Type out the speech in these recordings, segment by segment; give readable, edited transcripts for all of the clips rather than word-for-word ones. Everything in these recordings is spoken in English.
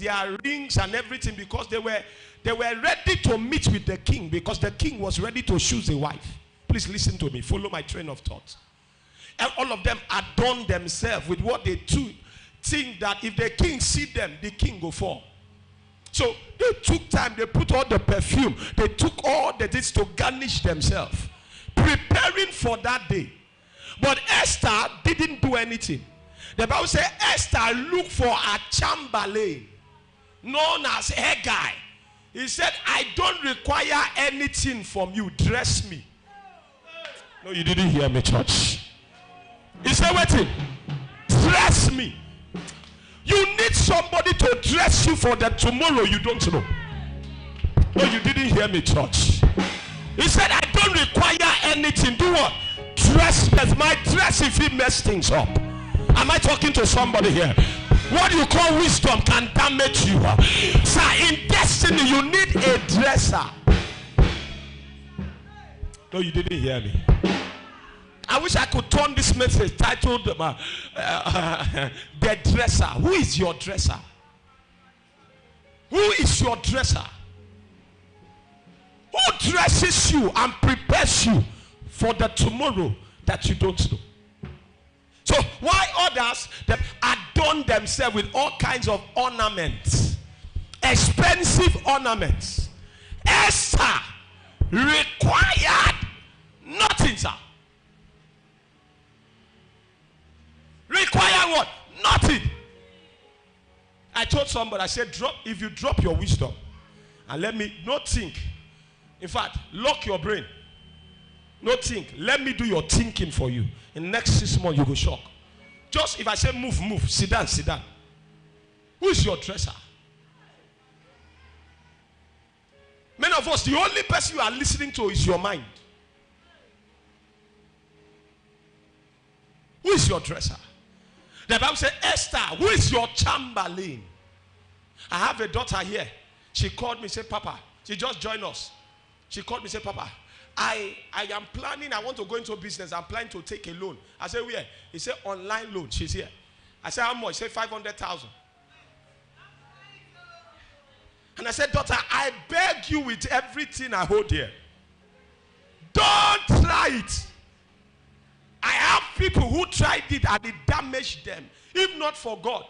their rings and everything, because they were ready to meet with the king, because the king was ready to choose a wife. Please listen to me. Follow my train of thought. And all of them adorned themselves with what they think that if the king see them, the king will fall. So they took time. They put all the perfume. They took all the things to garnish themselves, preparing for that day. But Esther didn't do anything. The Bible says Esther looked for a chamberlain known as Haggai. He said, I don't require anything from you. Dress me. No, you didn't hear me, church. He said, wait, dress me. You need somebody to dress you for the tomorrow you don't know. No, you didn't hear me, church. He said, I don't require anything. Do what? Dress me. My dress if he mess things up. Am I talking to somebody here? What you call wisdom can damage you. Sir, in destiny, you need a dresser. No, you didn't hear me. I wish I could turn this message titled The Dresser. Who is your dresser? Who is your dresser? Who dresses you and prepares you for the tomorrow that you don't know? So why others that adorn themselves with all kinds of ornaments, expensive ornaments? Esther required nothing, sir. Require what? Nothing. I told somebody, I said, if you drop your wisdom and let me not think. In fact, lock your brain. Not think. Let me do your thinking for you. In the next 6 months, you go shock. Just if I say move, move. Sit down, sit down. Who is your dresser? Many of us, the only person you are listening to is your mind. Who is your dresser? The Bible says, Esther, who is your chamberlain? I have a daughter here. She called me, said, Papa, she just joined us. She called me, said, Papa, I am planning, I want to go into business. I'm planning to take a loan. I said, where? He said, online loan. She's here. I said, how much? He said, 500,000. And I said, daughter, I beg you with everything I hold here. Don't try it. I have people who tried it and it damaged them. If not for God.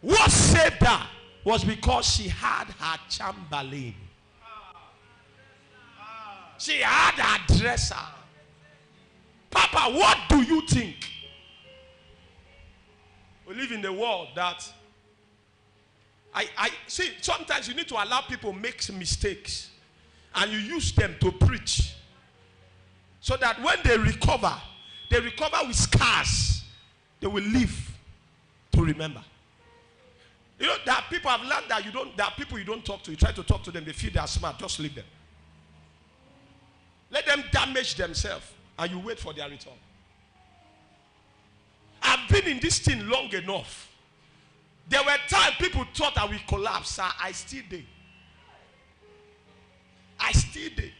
What saved her was because she had her chamberlain. She had her dresser. Papa, what do you think? We live in a world that I see, sometimes you need to allow people make mistakes and you use them to preach. So that when they recover with scars. They will live to remember. You know, there are people I've learned that there are people you don't talk to. You try to talk to them, they feel they are smart. Just leave them. Let them damage themselves and you wait for their return. I've been in this thing long enough. There were times people thought I will collapse. Sir, I still did. I still did.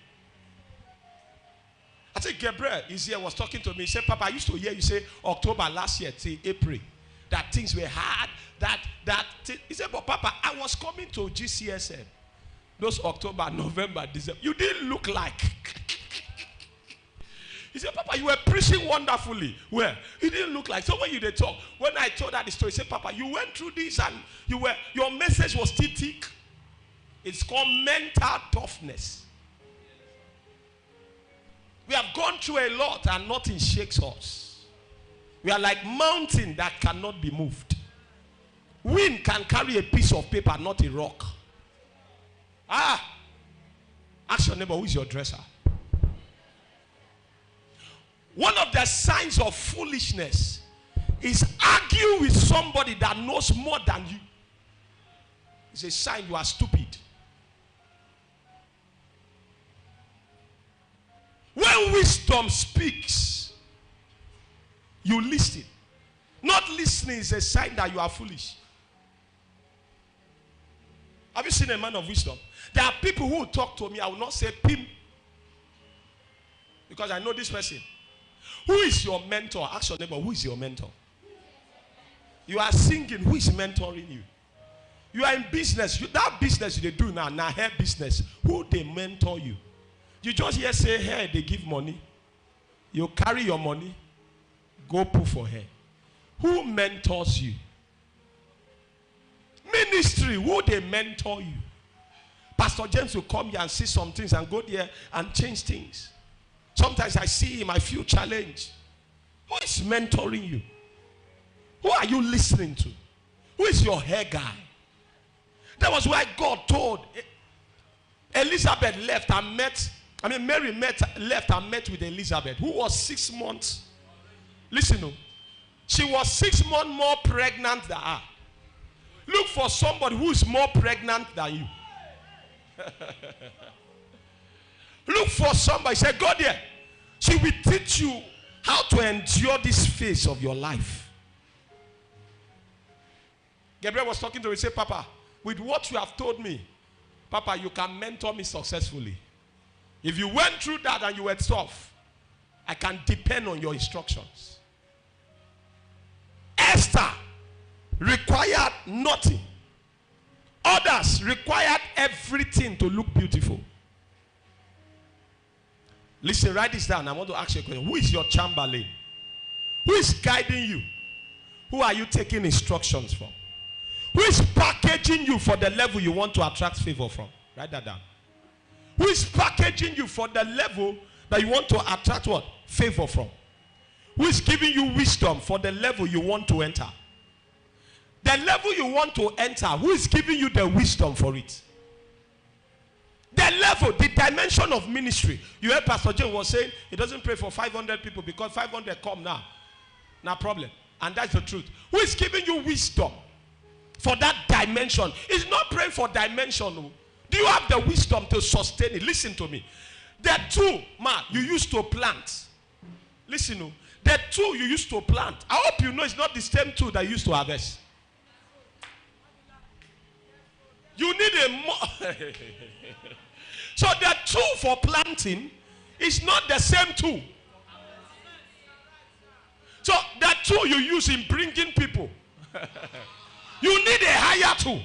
I think Gabriel is here, was talking to me. He said, Papa, I used to hear you say October last year till April that things were hard. He said, but Papa, I was coming to Gcsm. Those October, November, December. You didn't look like. He said, Papa, you were preaching wonderfully. Well, you didn't look like. So when you did talk, when I told her the story, he said, Papa, you went through this and your message was still thick. It's called mental toughness. We have gone through a lot and nothing shakes us. We are like mountain that cannot be moved. Wind can carry a piece of paper, not a rock. Ask your neighbor, who is your dresser? One of the signs of foolishness is argue with somebody that knows more than you. It's a sign you are stupid. When wisdom speaks, you listen. Not listening is a sign that you are foolish. Have you seen a man of wisdom? There are people who will talk to me. I will not say Pim. Because I know this person. Who is your mentor? Ask your neighbor, who is your mentor? You are singing. Who is mentoring you? You are in business. That business they do now hair business. Who they mentor you? You just hear say hair, they give money. You carry your money, go put for hair. Who mentors you? Ministry, who they mentor you? Pastor James will come here and see some things and go there and change things. Sometimes I see him, I feel challenged. Who is mentoring you? Who are you listening to? Who is your hair guy? That was why God told Elizabeth left and met, Mary left and met with Elizabeth, who was 6 months. Listen, she was 6 months more pregnant than her. Look for somebody who is more pregnant than you. Look for somebody. Say, God, there. She will teach you how to endure this phase of your life. Gabriel was talking to me. He said, Papa, with what you have told me, Papa, you can mentor me successfully. If you went through that and you were tough, I can depend on your instructions. Esther required nothing. Others required everything to look beautiful. Listen, write this down. I want to ask you a question. Who is your chamberlain? Who is guiding you? Who are you taking instructions from? Who is packaging you for the level you want to attract favor from? Write that down. Who is packaging you for the level that you want to attract what? Favor from? Who is giving you wisdom for the level you want to enter? The level you want to enter, who is giving you the wisdom for it? The level, the dimension of ministry. You heard Pastor Jane was saying he doesn't pray for 500 people because 500 come now. No problem. And that's the truth. Who is giving you wisdom for that dimension? It's not praying for dimension. Do you have the wisdom to sustain it? Listen to me. The tool, you used to plant. Listen, the tool you used to plant. I hope you know it's not the same tool that you used to harvest. You need a more. So the tool for planting is not the same tool. So the tool you use in bringing people, you need a higher tool.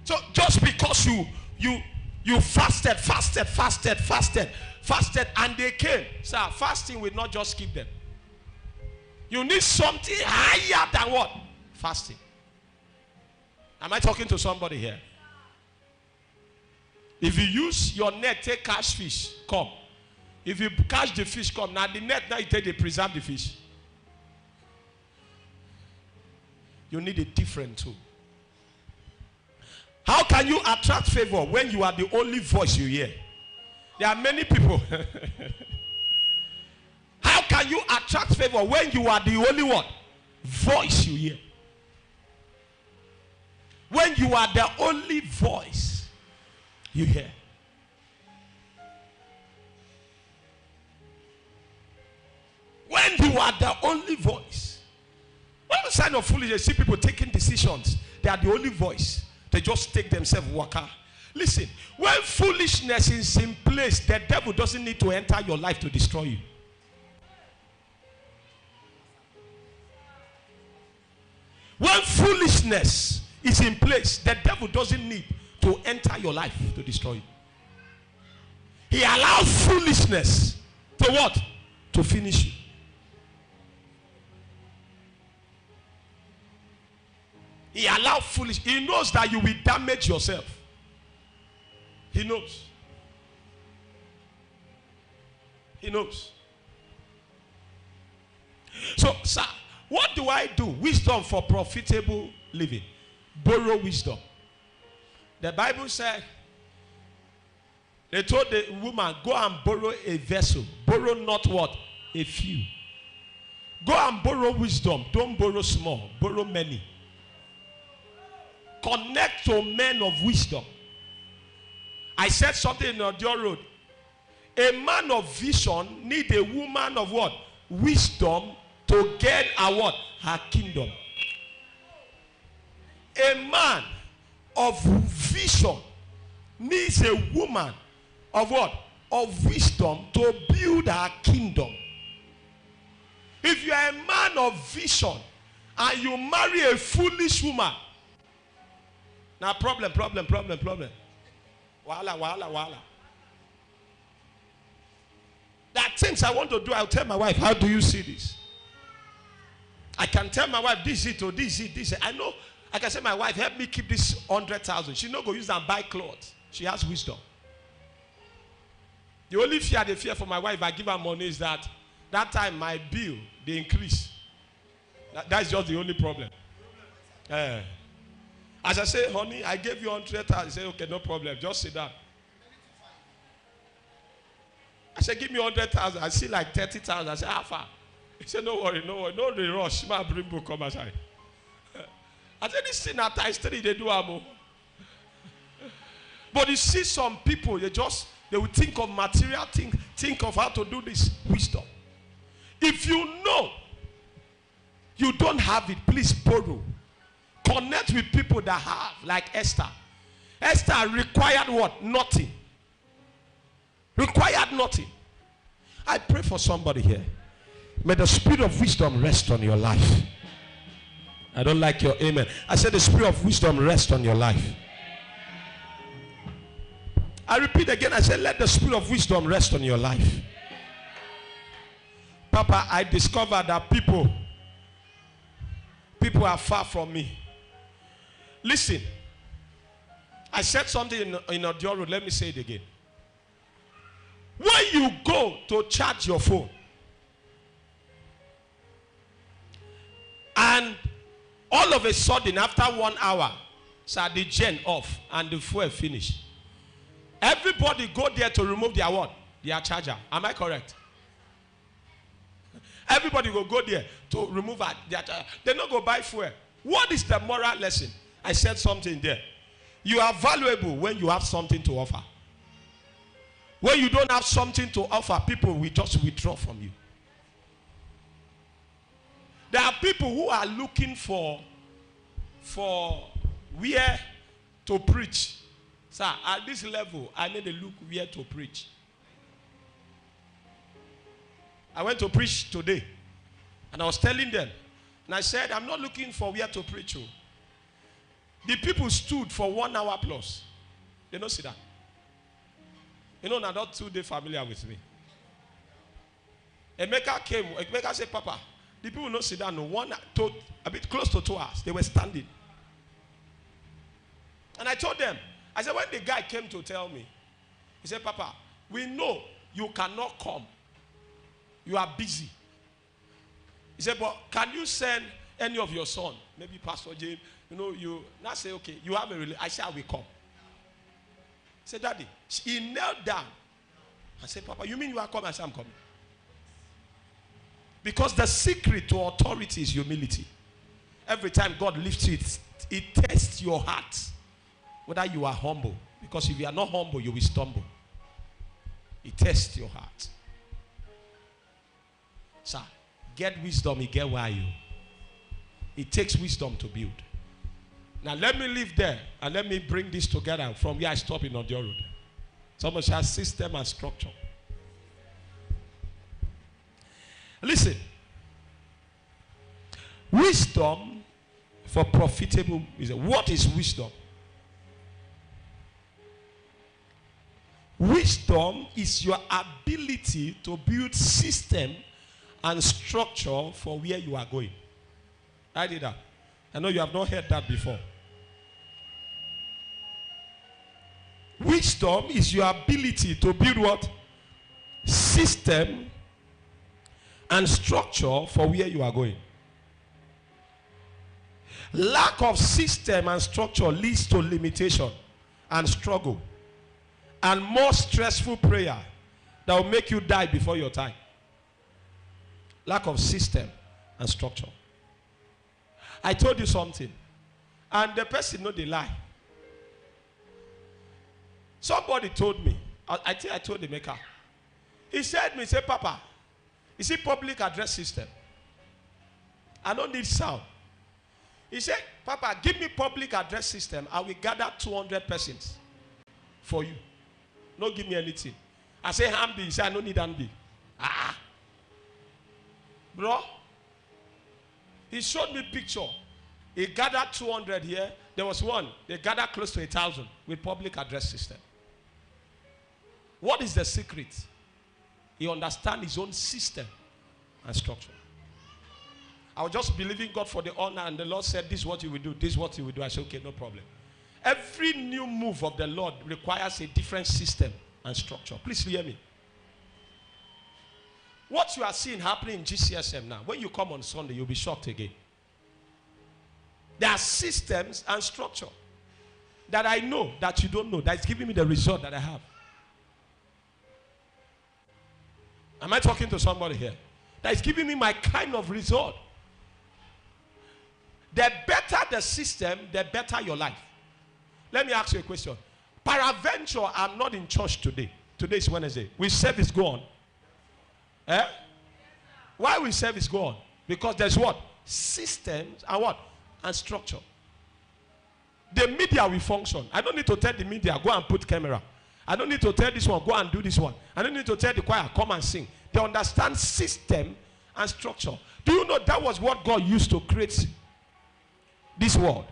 So just because you fasted, and they came, sir, fasting will not just keep them. You need something higher than what? Fasting. Am I talking to somebody here? If you use your net, take catch fish, come. If you catch the fish, come. Now the net, now you take, they preserve the fish. You need a different tool. How can you attract favor when you are the only voice you hear? There are many people. How can you attract favor when you are the only one voice you hear? When you are the only voice you hear. When you are the only voice. What is the sign of foolishness? See people taking decisions. They are the only voice. They just take themselves waka. Listen, when foolishness is in place, the devil doesn't need to enter your life to destroy you. When foolishness is in place, the devil doesn't need to enter your life to destroy you. He allows foolishness to what? To finish you. He allows foolish. He knows that you will damage yourself. He knows. He knows. So, sir, what do I do? Wisdom for profitable living. Borrow wisdom. The Bible said, they told the woman, go and borrow a vessel. Borrow not what? A few. Go and borrow wisdom. Don't borrow small. Borrow many. Connect to men of wisdom. I said something in Odio Road. A man of vision need a woman of what? Wisdom to get a what? Her kingdom. A man of vision needs a woman of what? of wisdom to build our kingdom. If you are a man of vision and you marry a foolish woman, now problem. Wahala. There are things I want to do. I'll tell my wife, how do you see this? I can tell my wife, this is it, this is it. I know. I can say, my wife, help me keep this 100,000. She's not going to use that and buy clothes. She has wisdom. The only fear they fear for my wife, if I give her money, is that time my bill, they increase. That's just the only problem. As I say, honey, I gave you 100,000. She say, okay, no problem. Just sit down. I said, give me 100,000. I see like 30,000. I said, how far? He said, no worry. No rush. My bring book come aside. I said, this thing at times 3, they do amo. But you see some people, they will think of material things, think of how to do this. Wisdom. If you know you don't have it, please borrow. Connect with people that have, like Esther. Esther required what? Nothing. Required nothing. I pray for somebody here. May the spirit of wisdom rest on your life. I don't like your amen. I said the spirit of wisdom rest on your life. I repeat again. I said let the spirit of wisdom rest on your life. Papa, I discovered that people are far from me. Listen. I said something in audio road. Let me say it again. When you go to charge your phone and all of a sudden after 1 hour, so the gen off and the fuel finished. Everybody go there to remove their what? Their charger. Am I correct? Everybody will go there to remove their charger. They not go buy fuel. What is the moral lesson? I said something there. You are valuable when you have something to offer. When you don't have something to offer, people will just withdraw from you. There are people who are looking for where to preach. Sir, at this level, I need to look where to preach. I went to preach today, and I was telling them, and I said, I'm not looking for where to preach. The people stood for 1 hour plus. They don't see that. You know, not too they familiar with me. Emeka came. Emeka said, Papa, the people don't sit down. A bit close to 2 hours. They were standing. And I told them, I said, when the guy came to tell me, he said, Papa, we know you cannot come. You are busy. He said, but can you send any of your son, maybe Pastor James, you now say, okay, you have a relationship. I said, I will come. He said, Daddy, he knelt down. I said, Papa, you mean you are coming? I said, I'm coming. Because the secret to authority is humility. Every time God lifts you, it tests your heart. Whether you are humble. Because if you are not humble, you will stumble. It tests your heart. Sir, get wisdom, you get why you. It takes wisdom to build. Now let me leave there and let me bring this together from where I stop in Audio Road. Someone has system and structure. Listen. Wisdom for profitable wisdom. What is wisdom? Wisdom is your ability to build system and structure for where you are going. I did that. I know you have not heard that before. Wisdom is your ability to build what? System and structure for where you are going. Lack of system and structure leads to limitation and struggle and more stressful prayer that will make you die before your time. Lack of system and structure. I told you something, and the person know they lie. Somebody told me, I think I told the maker. He said to me, say, Papa, you see public address system? I don't need sound. He said, Papa, give me public address system. I will gather 200 persons for you. Don't give me anything. I say Hamdi. He say I don't need Hamdi. Ah. Bro. He showed me picture. He gathered 200 here. There was one. They gathered close to 1,000 with public address system. What is the secret? He understands his own system and structure. I was just believing God for the honor, and the Lord said, this is what you will do, this is what you will do. I said, okay, no problem. Every new move of the Lord requires a different system and structure. Please hear me. What you are seeing happening in GCSM now, when you come on Sunday, you'll be shocked again. There are systems and structure that I know that you don't know, that is giving me the result that I have. Am I talking to somebody here? That is giving me my kind of result. The better the system, the better your life. Let me ask you a question. Peradventure, I'm not in church today. Today is Wednesday. Will service go on? Eh? Why will service go on? Because there's what? Systems and what? And structure. The media will function. I don't need to tell the media, go and put camera. I don't need to tell this one, go and do this one. I don't need to tell the choir, come and sing. They understand system and structure. Do you know that was what God used to create this world?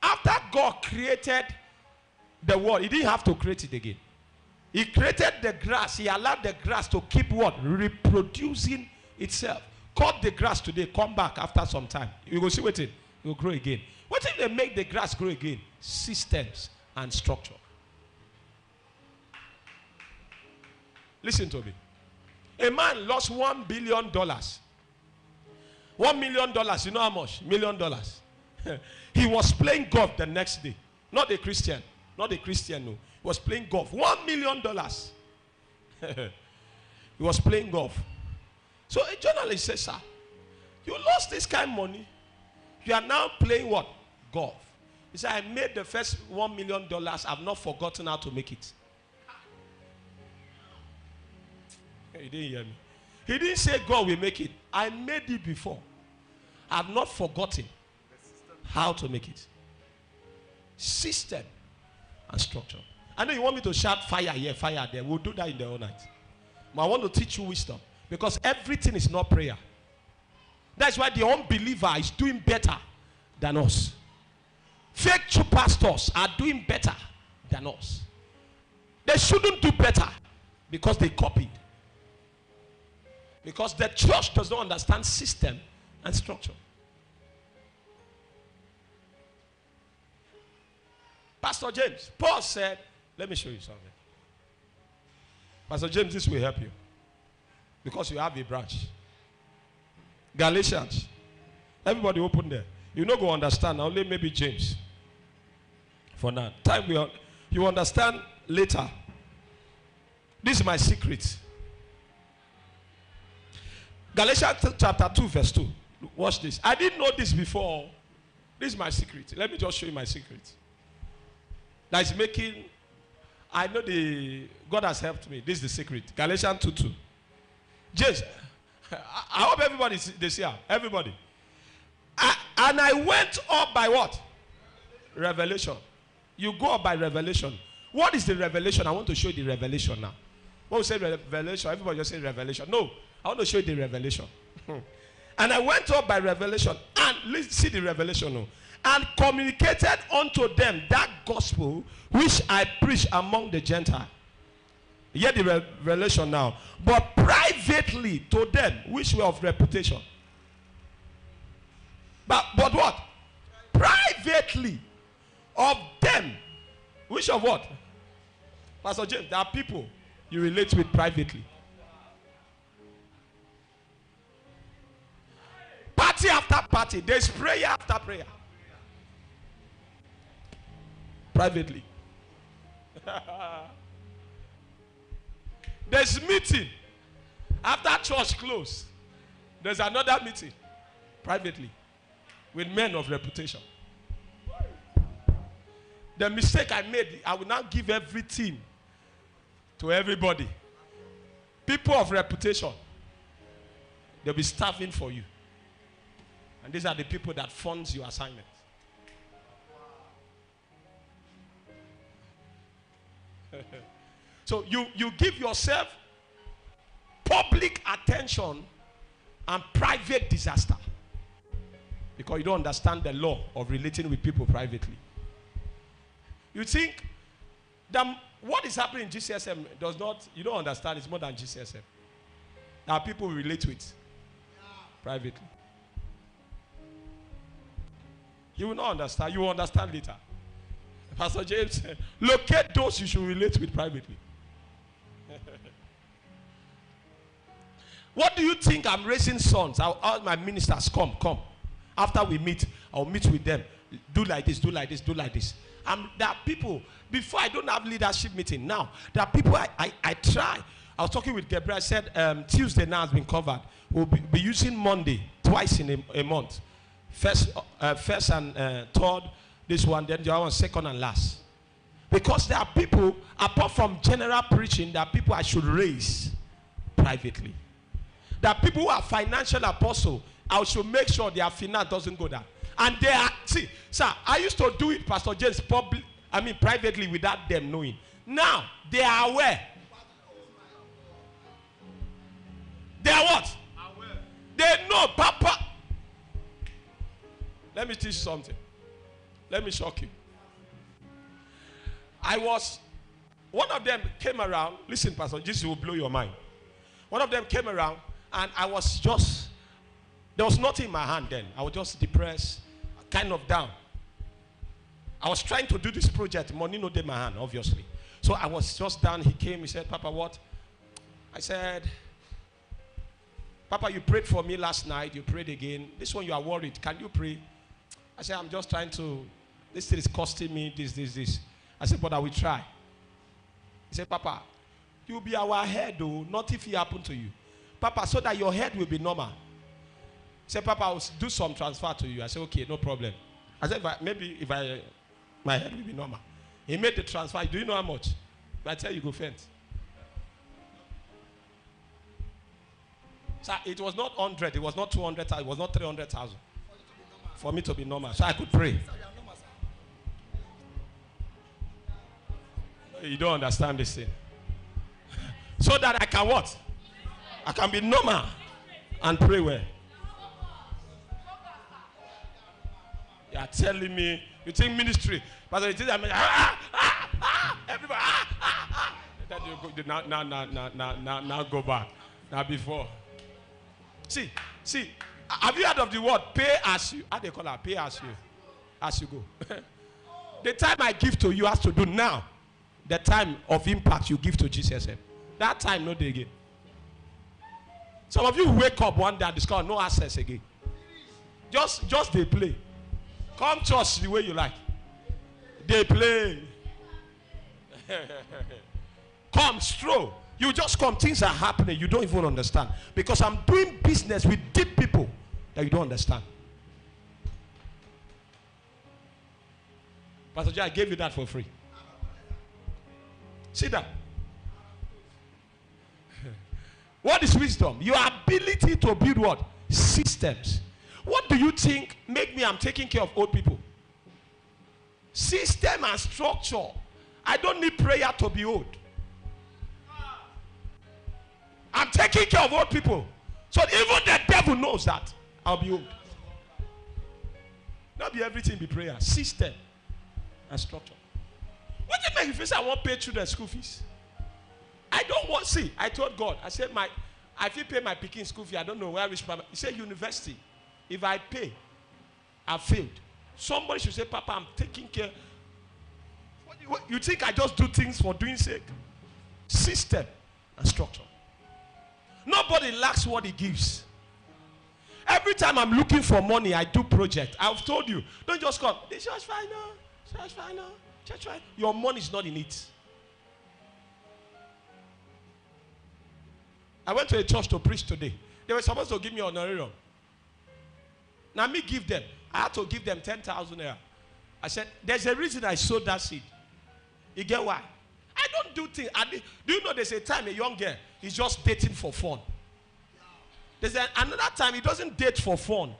After God created the world, he didn't have to create it again. He created the grass. He allowed the grass to keep what? Reproducing itself. Cut the grass today, come back after some time. You will see what it will grow again. What if they make the grass grow again? Systems and structure. Listen to me. A man lost $1 billion. $1 million, you know how much? $1 million. He was playing golf the next day. Not a Christian. Not a Christian, no. He was playing golf. $1 million. He was playing golf. So a journalist says, sir, you lost this kind of money. You are now playing what? Golf. He said, I made the first $1 million. I've not forgotten how to make it. He didn't hear me. He didn't say God will make it. I made it before. I've not forgotten how to make it. System and structure. I know you want me to shout fire here, fire there. We'll do that in the whole night. But I want to teach you wisdom. Because everything is not prayer. That's why the unbeliever is doing better than us. Fake true pastors are doing better than us. They shouldn't do better because they copied. Because the church does not understand system and structure. Pastor James, Paul said, let me show you something. Pastor James, this will help you. Because you have a branch. Galatians. Everybody open there. You not go understand. Only maybe James. For now. Time you understand later. This is my secret. Galatians chapter 2 verse 2. Watch this. I didn't know this before. This is my secret. Let me just show you my secret. That is making, I know God has helped me. This is the secret. Galatians 2:2. James, I hope everybody is here. Everybody. And I went up by what? Revelation. You go up by revelation. What is the revelation? I want to show you the revelation now. When we say revelation, everybody just say revelation. No, I want to show you the revelation. And I went up by revelation. And let's see the revelation now. And communicated unto them that gospel which I preach among the Gentiles. Hear the revelation now. But privately to them which were of reputation. But what? Privately of them. Which of what? Pastor James, there are people you relate with privately. Party after party. There's prayer after prayer. Privately. There's meeting. After church close, there's another meeting. Privately. With men of reputation. The mistake I made, I will now give everything to everybody. People of reputation. They'll be starving for you. And these are the people that funds your assignment. So you give yourself public attention and private disaster. Because you don't understand the law of relating with people privately. You think that what is happening in Gcsm does not, you don't understand, it's more than Gcsm. There are people we relate with privately. You will not understand, you will understand later. Pastor James, locate those you should relate with privately. What do you think? I'm raising sons. All my ministers, come. After we meet, I'll meet with them. Do like this, do like this, do like this. There are people, before I don't have leadership meeting. Now, there are people I try. I was talking with Gabriel. I said Tuesday now has been covered. We'll be using Monday twice in a month. First and third, this one, then the other one, second and last. Because there are people, apart from general preaching, there are people I should raise privately. There are people who are financial apostles. I should make sure their finance doesn't go down. And they are, see, sir, I used to do it, Pastor James, privately without them knowing. Now, they are aware. They are what? Aware. They know, Papa. Let me teach you something. Let me shock you. One of them came around. Listen, Pastor, this will blow your mind. One of them came around, and I was just, there was nothing in my hand then. I was just depressed, kind of down. I was trying to do this project. Money not in my hand, obviously. So I was just down. He came. He said, Papa, what? I said, Papa, you prayed for me last night. You prayed again. This one you are worried. Can you pray? I said, I'm just trying to, this thing is costing me this. I said, but I will try. He said, Papa, you'll be our head, though, not if it happened to you. Papa, so that your head will be normal. He said, Papa, I'll do some transfer to you. I said, okay, no problem. I said, my head will be normal. He made the transfer. Do you know how much? If I tell you, go faint. So it was not 100, it was not 200,000, it was not 300,000. For me to be normal. So I could pray. You don't understand this thing. So that I can what? I can be normal and pray well. You are telling me, you think ministry, Pastor, it is everybody, That you go, now go back. Now before. See, have you heard of the word pay as you? How they call it? Pay as you go. The time I give to you has to do now. The time of impact you give to Gcsm. That time, no day again. Some of you wake up one day and discover no access again. Just they play. Come church the way you like. They play. Come stroll. You just come, things are happening. You don't even understand. Because I'm doing business with deep people that you don't understand. Pastor Jay, I gave you that for free. See that? What is wisdom? Your ability to build what? Systems. What do you think make me, I'm taking care of old people? System and structure. I don't need prayer to be old. I'm taking care of old people. So even the devil knows that I'll be old. Not be everything be prayer. System and structure. What did make you feel say I won't pay children school fees? I don't want, see, I told God, I said, I feel pay my Peking school fee, I don't know where I reach. He said, university. If I pay, I failed. Somebody should say, Papa, I'm taking care. What, you think I just do things for doing sake? System and structure. Nobody lacks what he gives. Every time I'm looking for money, I do project. I've told you, don't just come. The church final, church final, church final. Your money is not in it. I went to a church to preach today. They were supposed to give me honorarium. Now me give them. I had to give them 10,000 naira. I said, there's a reason I sowed that seed. You get why? I don't do things. Do you know there's a time a young girl is just dating for fun? There's another time he doesn't date for fun.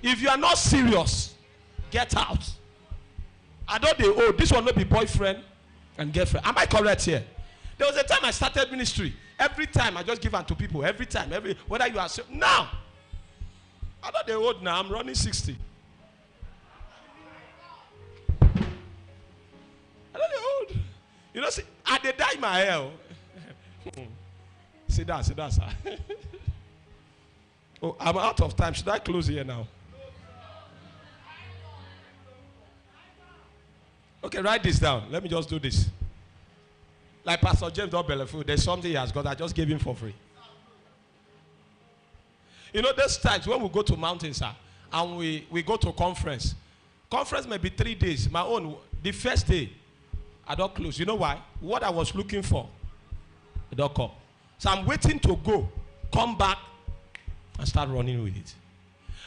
If you are not serious, get out. I don't this one will be boyfriend and girlfriend. Am I correct here? There was a time I started ministry. Every time I just give unto people. Every time. Whether you are now. I'm not the old now. I'm running 60. I'm not the old. You know, see, I did dye my hair. Sit down, sir. Oh, I'm out of time. Should I close here now? Okay, write this down. Let me just do this. Like Pastor James Dobelefu, there's something he has got. I just gave him for free. You know, there's times when we go to mountains, sir, and we go to conference. Conference may be 3 days. My own, the first day, I don't close. You know why? What I was looking for, it don't come. So I'm waiting to go, come back, and start running with it.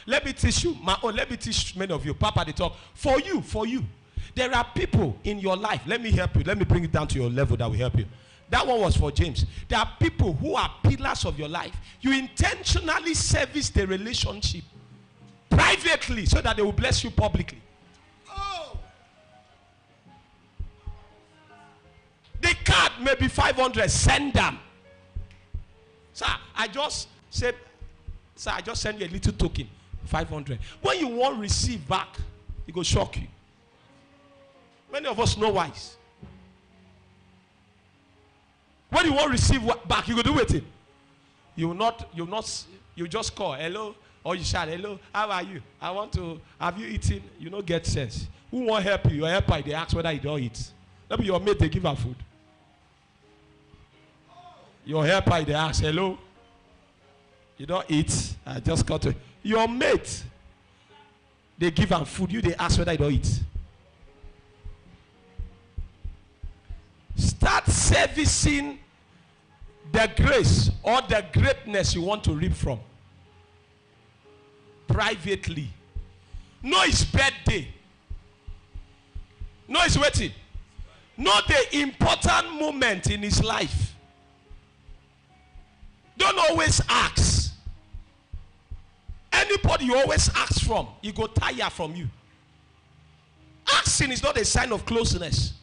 Let me teach you, my own, let me teach many of you. Papa, they talk. For you. There are people in your life. Let me help you. Let me bring it down to your level that will help you. That one was for James. There are people who are pillars of your life. You intentionally service the relationship privately so that they will bless you publicly. Oh. The card may be 500. Send them. Sir, I just said, sir, I just send you a little token. 500. When you won't receive back, it will shock you. Many of us know why. When you won't receive back, you will do it. You just call, hello, or you shout, hello, how are you? I want to, have you eaten? You don't get sense. Who won't help you? Your helper, they ask whether you don't eat. Maybe your mate, they give her food. Your helper, they ask, hello, you don't eat. I just got to. Your mate, they give her food. You, they ask whether you don't eat. Start servicing the grace or the greatness you want to reap from privately. Know his birthday. Know his wedding. Know the important moment in his life. Don't always ask. Anybody you always ask from, he go tire from you. Asking is not a sign of closeness.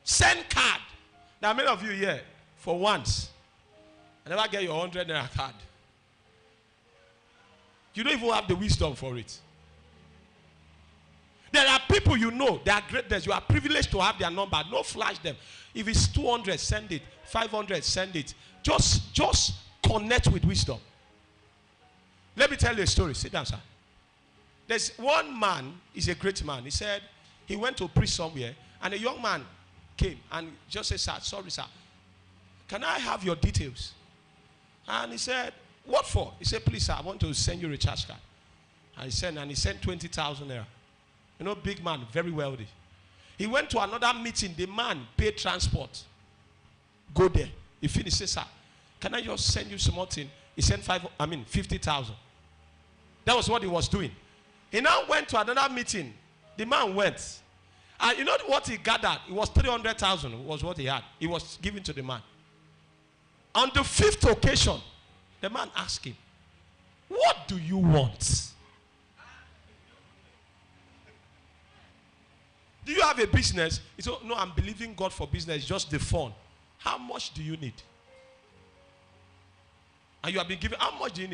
Send card. Now many of you here, for once, I never get your 100 naira card. You don't even have the wisdom for it. There are people you know, they are greatness. You are privileged to have their number. Don't flash them. If it's 200, send it. 500, send it. Just connect with wisdom. Let me tell you a story. Sit down, sir. There's one man, he's a great man. He said he went to preach somewhere, and a young man came and just said, sir, sorry, sir, can I have your details? And he said, what for? He said, please, sir, I want to send you a recharge card. And he sent 20,000 naira. You know, big man, very wealthy. He went to another meeting. The man paid transport. Go there. He finished. He said, sir, can I just send you some more thing? He sent 50,000. That was what he was doing. He now went to another meeting. The man went. And you know what he gathered? It was 300,000 was what he had. It was given to the man. On the 5th occasion, the man asked him, what do you want? Do you have a business? He said, no, I'm believing God for business, just the fund. How much do you need? And you have been given, how much do you need?